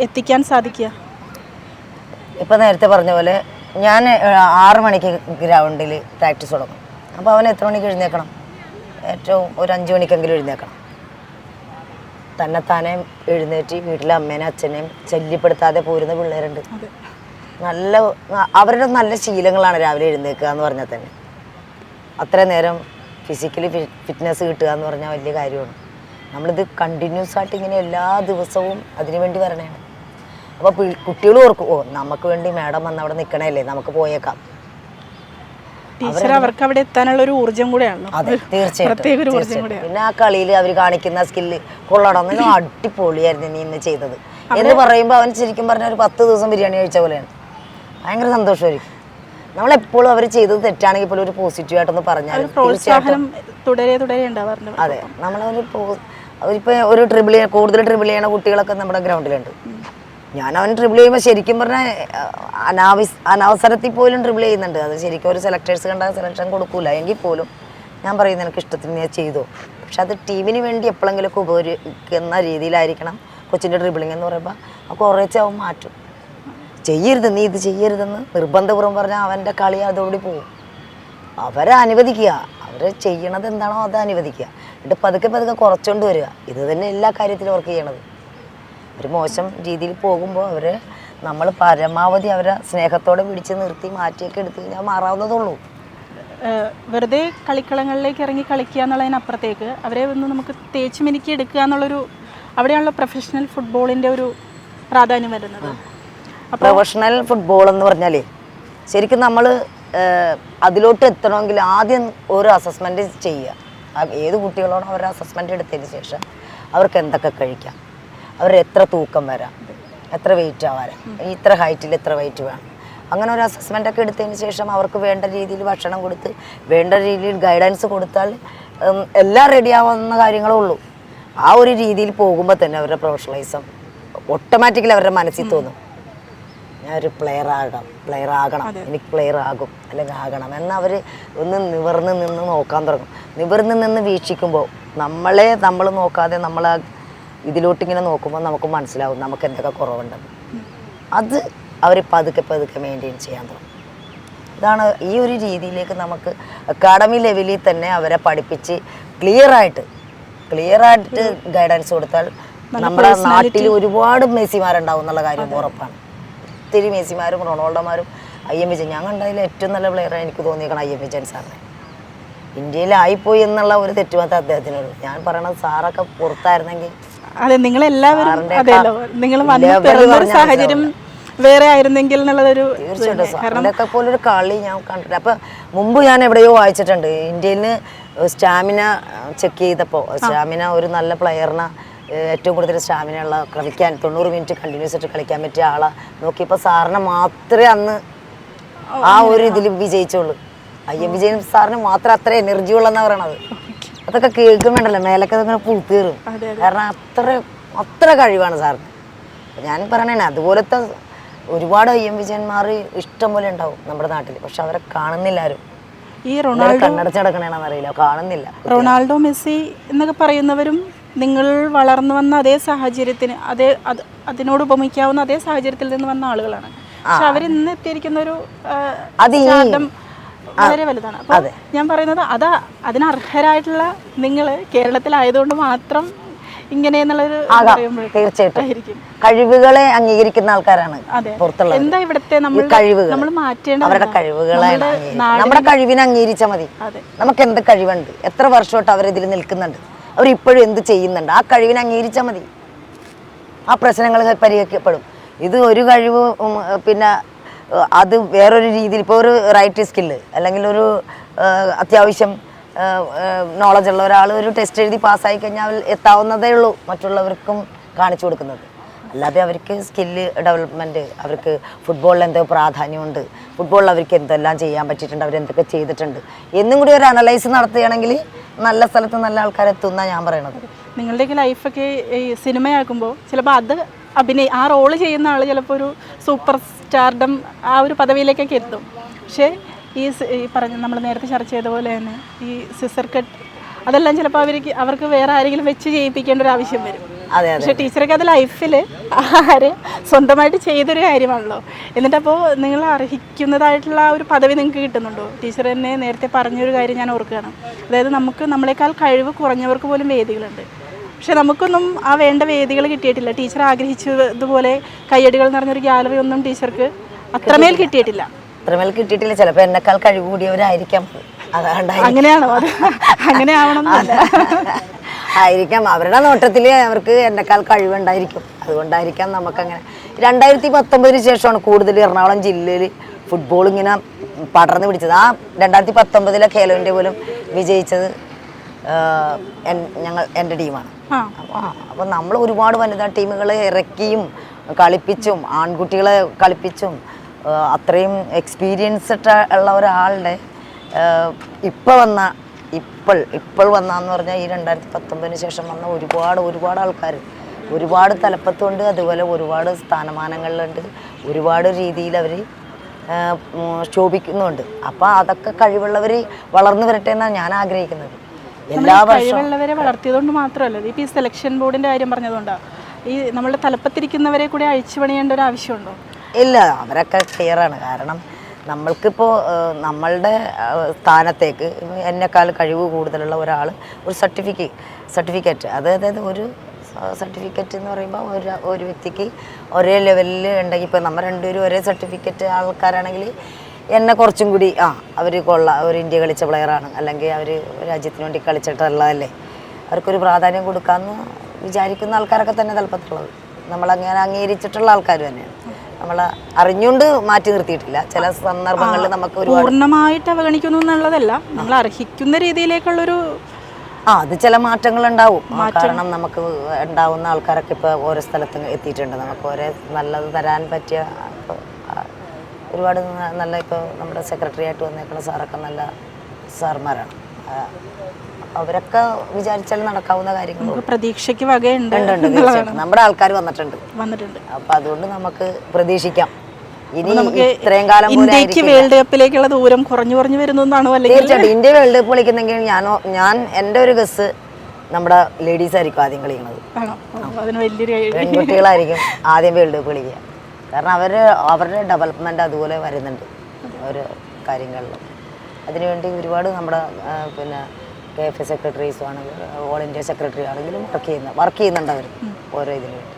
എത്തിക്കാൻ സാധിക്കുക? ഇപ്പോൾ നേരത്തെ പറഞ്ഞ പോലെ ഞാൻ 6 മണിക്ക് ഗ്രൗണ്ടിൽ പ്രാക്ടീസ് തുടങ്ങും. അപ്പോൾ അവൻ എത്ര മണിക്ക് എഴുന്നേൽക്കണം? ഏറ്റവും ഒരു 5 മണിക്കെങ്കിലും എഴുന്നേൽക്കണം. തന്നെത്താനെ എഴുന്നേറ്റ് വീട്ടിലെ അമ്മേനെ അച്ഛനെയും ശല്യപ്പെടുത്താതെ പോരുന്ന പിള്ളേരുണ്ട്. അവരുടെ നല്ല ശീലങ്ങളാണ് രാവിലെ എഴുന്നേൽക്കുക എന്ന് പറഞ്ഞാൽ തന്നെ. അത്രയും നേരം ഫിസിക്കലി ഫിറ്റ്നസ് കിട്ടുക എന്ന് പറഞ്ഞാൽ വലിയ കാര്യമാണ്. നമ്മളിത് കണ്ടിന്യൂസ് ആയിട്ട് ഇങ്ങനെ എല്ലാ ദിവസവും അതിനു വേണ്ടി വരണേ. അപ്പോൾ കുട്ടികൾ ഓർക്കും, നമുക്ക് വേണ്ടി മാഡം വന്ന് അവിടെ നിൽക്കണല്ലേ, നമുക്ക് പോയേക്കാം. ടീച്ചർ അവർക്ക് അവിടെ എത്താനുള്ള ഒരു ഊർജ്ജം കൂടെയാണല്ലോ. അതെ, തീർച്ചയായിട്ടും പ്രത്യേക ഒരു ഊർജ്ജം കൂടെയാണ്. പിന്നെ ആ കളിയിൽ അവർ കാണിക്കുന്ന സ്കില്ല് കൊള്ളണം, അടിപൊളിയായിരുന്നു നീ ഇന്ന് ചെയ്തത് എന്ന് പറയുമ്പോൾ അവൻ ശരിക്കും പറഞ്ഞാൽ ഒരു 10 ദിവസം ബിരിയാണി കഴിച്ച പോലെയാണ്. ഭയങ്കര സന്തോഷമായിരിക്കും. നമ്മളെപ്പോഴും അവർ ചെയ്തത് തെറ്റാണെങ്കിൽ പോലും ഒരു പോസിറ്റീവായിട്ടൊന്ന് പറഞ്ഞാൽ പ്രോത്സാഹനം തുടരെ ഉണ്ടാവാറുണ്ട്. അതെ, അവരിപ്പോൾ ഒരു കൂടുതൽ ട്രിബിൾ ചെയ്യണ കുട്ടികളൊക്കെ നമ്മുടെ ഗ്രൗണ്ടിലുണ്ട്. ഞാൻ അവൻ ട്രിബിൾ ചെയ്യുമ്പോൾ ശരിക്കും പറഞ്ഞാൽ അനവസരത്തിൽ പോലും ട്രിബിൾ ചെയ്യുന്നുണ്ട്. അത് ശരിക്കും ഒരു സെലക്ടേഴ്സ് കണ്ടാൽ സെലക്ഷൻ കൊടുക്കൂല എങ്കിൽ പോലും ഞാൻ പറയുന്നത് എനിക്ക് ഇഷ്ടത്തിന് ഞാൻ ചെയ്തോ, പക്ഷെ അത് ടീമിന് വേണ്ടി എപ്പോഴെങ്കിലുമൊക്കെ ഉപകരിക്കുന്ന രീതിയിലായിരിക്കണം കൊച്ചിൻ്റെ ട്രിബിളിങ് എന്ന് പറയുമ്പോൾ കുറേശ്ശെ അവൻ മാറ്റും. ചെയ്യരുത്, നീ ഇത് ചെയ്യരുതെന്ന് നിർബന്ധപൂർവ്വം പറഞ്ഞാൽ അവൻ്റെ കളി അതോടുകൂടി പോകും. അവരെ അനുവദിക്കുക, അവർ ചെയ്യണത് എന്താണോ അത് അനുവദിക്കുക, എന്നിട്ട് പതുക്കെ കുറച്ചുകൊണ്ട് വരിക. ഇത് തന്നെ എല്ലാ കാര്യത്തിലും വർക്ക് ചെയ്യണത്. ഒരു മോശം രീതിയിൽ പോകുമ്പോൾ നമ്മൾ പരമാവധി അവരെ സ്നേഹത്തോടെ പിടിച്ച് നിർത്തി മാറ്റിയൊക്കെ എടുത്തു കഴിഞ്ഞാൽ മാറാവുന്നതുള്ളൂ. വെറുതെ കളിക്കളങ്ങളിലേക്ക് ഇറങ്ങി കളിക്കുക എന്നുള്ളതിനപ്പുറത്തേക്ക് അവരെ ഒന്ന് നമുക്ക് തേച്ച് മിനുക്കി എടുക്കുക എന്നുള്ളൊരു അവിടെയാണല്ലോ പ്രൊഫഷണൽ ഫുട്ബോളിൻ്റെ ഒരു പ്രാധാന്യം വരുന്നത്. പ്രൊഫഷണൽ ഫുട്ബോൾ എന്ന് പറഞ്ഞാലേ ശരിക്കും നമ്മൾ അതിലോട്ട് എത്തണമെങ്കിൽ ആദ്യം ഒരു അസസ്മെൻറ്റ് ചെയ്യുക. ഏത് കുട്ടികളോടും അവരുടെ അസസ്മെൻറ്റ് എടുത്തതിന് ശേഷം അവർക്ക് എന്തൊക്കെ കഴിക്കാം, അവർ എത്ര തൂക്കം വരാം, എത്ര വെയിറ്റ് ആവാം, ഇത്ര ഹൈറ്റിൽ എത്ര വെയിറ്റ് വേണം, അങ്ങനെ ഒരു അസസ്മെൻ്റ് ഒക്കെ എടുത്തതിന് ശേഷം അവർക്ക് വേണ്ട രീതിയിൽ ഭക്ഷണം കൊടുത്ത് വേണ്ട രീതിയിൽ ഗൈഡൻസ് കൊടുത്താൽ എല്ലാം റെഡി ആവുന്ന കാര്യങ്ങളേ ഉള്ളൂ. ആ ഒരു രീതിയിൽ പോകുമ്പോൾ തന്നെ അവരുടെ പ്രൊഫഷണലിസം ഓട്ടോമാറ്റിക്കലി അവരുടെ മനസ്സിൽ തോന്നും, ഞാനൊരു പ്ലെയർ ആകണം, എനിക്ക് പ്ലെയർ ആകും അല്ലെങ്കിൽ ആകണം എന്നവർ ഒന്ന് നിവർന്ന് നിന്ന് നോക്കാൻ തുടങ്ങും. നിവർന്ന് നിന്ന് വീക്ഷിക്കുമ്പോൾ നമ്മൾ നോക്കാതെ നമ്മൾ ഇതിലോട്ടിങ്ങനെ നോക്കുമ്പോൾ നമുക്ക് മനസ്സിലാവും നമുക്ക് എന്തൊക്കെ കുറവുണ്ടെന്ന്. അത് അവർ പതുക്കെ മെയിൻറ്റെയിൻ ചെയ്യാൻ തുടങ്ങും. ഇതാണ് ഈ ഒരു രീതിയിലേക്ക് നമുക്ക് അക്കാഡമി ലെവലിൽ തന്നെ അവരെ പഠിപ്പിച്ച് ക്ലിയറായിട്ട് ഗൈഡൻസ് കൊടുത്താൽ നമ്മുടെ നാട്ടിൽ ഒരുപാട് മെസ്സിമാരുണ്ടാവും എന്നുള്ള കാര്യം ഉറപ്പാണ്. ഒത്തിരി മെസ്സിമാരും റൊണാൾഡോമാരും IM വിജയൻ, ഞാൻ കണ്ടതിൽ ഏറ്റവും നല്ല പ്ലെയറാണ് എനിക്ക് തോന്നിയേക്കണം IM വിജയൻ സാറിനെ. ഇന്ത്യയിലായിപ്പോയി എന്നുള്ള ഒരു തെറ്റുമാത്ര അദ്ദേഹത്തിനുള്ളൂ. ഞാൻ പറയണത് സാറൊക്കെ പുറത്തായിരുന്നെങ്കിൽ അതെ നിങ്ങളെല്ലാവരും അതെല്ലോ നിങ്ങൾ വന്ന സാഹചര്യം വേറെ ആയിരുന്നെങ്കിൽ എന്നുള്ളതൊരു തീർച്ചയായിട്ടും പോലൊരു കളി ഞാൻ കണ്ടിട്ട്. അപ്പം മുമ്പ് ഞാൻ എവിടെയോ വായിച്ചിട്ടുണ്ട്, ഇന്ത്യയിൽ സ്റ്റാമിന ചെക്ക് ചെയ്തപ്പോൾ സ്റ്റാമിന ഒരു നല്ല പ്ലെയറിനെ ഏറ്റവും കൂടുതൽ സ്റ്റാമിന ഉള്ള കളിക്കാൻ 90 മിനിറ്റ് കണ്ടിന്യൂസ് ആയിട്ട് കളിക്കാൻ പറ്റിയ ആളെ നോക്കിയപ്പോൾ സാറിനെ മാത്രമേ അന്ന് ആ ഒരു ഇതിൽ വിജയിച്ചുള്ളൂ. IM വിജയൻ സാറിന് മാത്രം അത്ര എനർജി ഉള്ളതെന്നാണ് പറയണത്. അതൊക്കെ കേൾക്കുമ്പോണ്ടല്ലോ മേലൊക്കെ ഇങ്ങനെ പൂത്തേറും. കാരണം അത്ര കഴിവാണ് സാറിന്. ഞാൻ പറയണേ അതുപോലത്തെ ഒരുപാട് IM വിജയന്മാർ ഇഷ്ടം പോലെ ഉണ്ടാവും നമ്മുടെ നാട്ടിൽ. പക്ഷെ അവരെ കാണുന്നില്ല ആരും. ഈ റൊണാൾഡോ കണ്ണടച്ചടക്കണേണെന്ന് അറിയില്ല, കാണുന്നില്ല. റൊണാൾഡോ മെസ്സി എന്നൊക്കെ പറയുന്നവരും നിങ്ങൾ വളർന്നു വന്ന അതേ സാഹചര്യത്തിന് അതിനോട് ഉപമിക്കാവുന്ന അതേ സാഹചര്യത്തിൽ നിന്ന് വന്ന ആളുകളാണ്. പക്ഷെ അവരിന്ന് എത്തിയിരിക്കുന്ന ഒരു വളരെ വലുതാണ്. അപ്പോൾ ഞാൻ പറയുന്നത് അതിനർഹരായിട്ടുള്ള നിങ്ങൾ കേരളത്തിലായതുകൊണ്ട് മാത്രം ഇങ്ങനെയെന്നുള്ളൊരു തീർച്ചയായിട്ടും കഴിവുകളെ അംഗീകരിക്കുന്ന ആൾക്കാരാണ് പുറത്തുള്ള. എന്താ ഇവിടുത്തെ നമ്മൾ മാറ്റേണ്ട അവരുടെ കഴിവുകളെ നമ്മുടെ കഴിവിനെ അംഗീകരിച്ചാൽ മതി. നമുക്ക് എന്ത് കഴിവുണ്ട്, എത്ര വർഷമായിട്ട് അവരിതിൽ നിൽക്കുന്നുണ്ട്, അവരിപ്പോഴും എന്ത് ചെയ്യുന്നുണ്ട്, ആ കഴിവിനെ അംഗീകരിച്ചാൽ മതി. ആ പ്രശ്നങ്ങൾ പരിഹരിക്കപ്പെടും. ഇത് ഒരു കഴിവ് പിന്നെ അത് വേറൊരു രീതിയിൽ ഇപ്പോൾ ഒരു റൈറ്റ് സ്കില്ല് അല്ലെങ്കിൽ ഒരു അത്യാവശ്യം നോളജ് ഉള്ള ഒരാൾ ഒരു ടെസ്റ്റ് എഴുതി പാസ്സായി കഴിഞ്ഞാൽ എത്താവുന്നതേ ഉള്ളൂ മറ്റുള്ളവർക്കും കാണിച്ചു കൊടുക്കുന്നത്. അല്ലാതെ അവർക്ക് സ്കില്ല് ഡെവലപ്മെൻറ്റ്, അവർക്ക് ഫുട്ബോളിൽ എന്തോ പ്രാധാന്യമുണ്ട്, ഫുട്ബോളിൽ അവർക്ക് എന്തെല്ലാം ചെയ്യാൻ പറ്റിയിട്ടുണ്ട്, അവരെന്തൊക്കെ ചെയ്തിട്ടുണ്ട് എന്നും കൂടി ഒരു അനലൈസ് നടത്തുകയാണെങ്കിൽ നല്ല സ്ഥലത്ത് നല്ല ആൾക്കാരെത്തും എന്നാണ് ഞാൻ പറയണത്. നിങ്ങളുടെയൊക്കെ ലൈഫൊക്കെ ഈ സിനിമയാക്കുമ്പോൾ ചിലപ്പോൾ ആ റോള് ചെയ്യുന്ന ആൾ ചിലപ്പോൾ ഒരു സൂപ്പർ സ്റ്റാർഡം ആ ഒരു പദവിയിലേക്കൊക്കെ എത്തും. പക്ഷേ ഈ പറഞ്ഞ നമ്മൾ നേരത്തെ ചർച്ച ചെയ്ത പോലെ തന്നെ ഈ സിസർ കട്ട് അതെല്ലാം ചിലപ്പോൾ അവർക്ക് വേറെ ആരെങ്കിലും വെച്ച് ചെയ്യിപ്പിക്കേണ്ട ഒരു ആവശ്യം വരും. പക്ഷെ ടീച്ചറൊക്കെ അത് ലൈഫിൽ സ്വന്തമായിട്ട് ചെയ്തൊരു കാര്യമാണല്ലോ. എന്നിട്ടപ്പോൾ നിങ്ങൾ അർഹിക്കുന്നതായിട്ടുള്ള ആ ഒരു പദവി നിങ്ങൾക്ക് കിട്ടുന്നുണ്ടോ? ടീച്ചർ തന്നെ നേരത്തെ പറഞ്ഞൊരു കാര്യം ഞാൻ ഓർക്കുകയാണ്. അതായത് നമ്മളെക്കാൾ കഴിവ് കുറഞ്ഞവർക്ക് പോലും വേദികളുണ്ട്. പക്ഷെ നമുക്കൊന്നും ആ വേണ്ട വേദികൾ കിട്ടിയിട്ടില്ല. ടീച്ചർ ആഗ്രഹിച്ചതുപോലെ കയ്യടികൾ നിറഞ്ഞൊരു ഗാലറി ഒന്നും ടീച്ചർക്ക് അത്രമേൽ കിട്ടിയിട്ടില്ല. ചിലപ്പോൾ എന്നെക്കാൾ കഴിവ് കൂടിയവരായിരിക്കാം. അങ്ങനെയാണോ? അത് അങ്ങനെ ആവണമെന്നില്ല ആയിരിക്കാം. അവരുടെ നോട്ടത്തിൽ അവർക്ക് എന്നെക്കാൾ കഴിവുണ്ടായിരിക്കും. അതുകൊണ്ടായിരിക്കാം നമുക്കങ്ങനെ. 2019 ശേഷമാണ് കൂടുതൽ എറണാകുളം ജില്ലയിൽ ഫുട്ബോൾ ഇങ്ങനെ പടർന്ന് പിടിച്ചത്. ആ 2019 ഖേലോ ഇന്ത്യ പോലും വിജയിച്ചത് എൻ്റെ ടീമാണ്. അപ്പോൾ നമ്മൾ ഒരുപാട് വനിതാ ടീമുകളെ ഇറക്കിയും കളിപ്പിച്ചും ആൺകുട്ടികളെ കളിപ്പിച്ചും അത്രയും എക്സ്പീരിയൻസ്ഡ് ഉള്ള ഒരാളുടെ ഇപ്പോൾ വന്നതെന്ന് പറഞ്ഞാൽ ഈ 2019 ശേഷം വന്ന ഒരുപാട് ആൾക്കാർ ഒരുപാട് തലപ്പത്തുണ്ട്, അതുപോലെ ഒരുപാട് സ്ഥാനമാനങ്ങളിലുണ്ട്, ഒരുപാട് രീതിയിൽ അവർ ശോഭിക്കുന്നുണ്ട്. അപ്പോൾ അതൊക്കെ കഴിവുള്ളവർ വളർന്നു വരട്ടെ എന്നാണ് ഞാൻ ആഗ്രഹിക്കുന്നത്. എല്ലാ വർഷവും കഴിവുള്ളവരെ വളർത്തിയതുകൊണ്ട് മാത്രമല്ല, ഇപ്പോൾ ഈ സെലക്ഷൻ ബോർഡിൻ്റെ കാര്യം പറഞ്ഞതുകൊണ്ടാണ് ഈ നമ്മളുടെ തലപ്പത്തിരിക്കുന്നവരെ കൂടി അഴിച്ചു പണിയേണ്ട ഒരു ആവശ്യമുണ്ടോ? ഇല്ല, അവരൊക്കെ ക്ലിയറാണ്. കാരണം നമ്മൾക്കിപ്പോൾ നമ്മളുടെ സ്ഥാനത്തേക്ക് എന്നെക്കാൾ കഴിവ് കൂടുതലുള്ള ഒരാൾ ഒരു സർട്ടിഫിക്കറ്റ് അതായത് ഒരു സർട്ടിഫിക്കറ്റ് എന്ന് പറയുമ്പോൾ ഒരു വ്യക്തിക്ക് ഒരേ ലെവലിൽ ഉണ്ടെങ്കിൽ, ഇപ്പോൾ നമ്മൾ രണ്ടുപേരും ഒരേ സർട്ടിഫിക്കറ്റ് ആൾക്കാരാണെങ്കിൽ എന്നെ കുറച്ചും കൂടി അവർ ഒരു ഇന്ത്യ കളിച്ച പ്ലെയറാണ്, അല്ലെങ്കിൽ അവർ രാജ്യത്തിന് വേണ്ടി കളിച്ചിട്ടുള്ളതല്ലേ, അവർക്കൊരു പ്രാധാന്യം കൊടുക്കാമെന്ന് വിചാരിക്കുന്ന ആൾക്കാരൊക്കെ തന്നെ തലപ്പത്തുള്ളത്. നമ്മളങ്ങനെ അംഗീകരിച്ചിട്ടുള്ള ആൾക്കാർ തന്നെയാണ്. നമ്മൾ അറിഞ്ഞുകൊണ്ട് മാറ്റി നിർത്തിയിട്ടില്ല. ചില സന്ദർഭങ്ങളിൽ നമുക്ക് പൂർണ്ണമായിട്ട് അവഗണിക്കുന്നു എന്നുള്ളതല്ല, നമ്മൾ അർഹിക്കുന്ന രീതിയിലേക്കുള്ളൊരു അത് ചില മാറ്റങ്ങൾ ഉണ്ടാവും. കാരണം നമുക്ക് ഉണ്ടാവുന്ന ആൾക്കാരൊക്കെ ഇപ്പോൾ ഓരോ സ്ഥലത്ത് എത്തിയിട്ടുണ്ട്. നമുക്ക് ഓരോ നല്ലത് തരാൻ പറ്റിയ ഒരുപാട് നല്ല, ഇപ്പോൾ നമ്മുടെ സെക്രട്ടറി ആയിട്ട് വന്നേക്കുന്ന സാറൊക്കെ നല്ല സാർമാരാണ്. അവരൊക്കെ വിചാരിച്ചാൽ നടക്കാവുന്ന കാര്യങ്ങൾ പ്രതീക്ഷയ്ക്ക് വകയുണ്ട്. നമ്മുടെ ആൾക്കാർ വന്നിട്ടുണ്ട്. അപ്പം അതുകൊണ്ട് നമുക്ക് പ്രതീക്ഷിക്കാം. ഇനി ഇത്രയും കാലം ഇന്ത്യക്ക് വേൾഡ് കപ്പിലേക്കുള്ള ദൂരം കുറഞ്ഞു വരുന്നു എന്നാണ്. തീർച്ചയായിട്ടും ഇന്ത്യ വേൾഡ് കപ്പ് കളിക്കുന്നെങ്കിൽ ഞാൻ എൻ്റെ ഒരു ഗസ് നമ്മുടെ ലേഡീസ് ആയിരിക്കും ആദ്യം കളിക്കുന്നത്. പെൺകുട്ടികളായിരിക്കും ആദ്യം വേൾഡ് കപ്പ് കളിക്കുക. കാരണം അവരുടെ ഡെവലപ്മെൻറ്റ് അതുപോലെ വരുന്നുണ്ട് ഓരോ കാര്യങ്ങളിൽ. അതിനുവേണ്ടി ഒരുപാട് നമ്മുടെ പിന്നെ KF സെക്രട്ടറീസും ആണെങ്കിലും ഓൾ ഇന്ത്യ സെക്രട്ടറി ആണെങ്കിലും വർക്ക് ചെയ്യുന്നുണ്ട് അവർ ഓരോ ഇതിനു വേണ്ടി.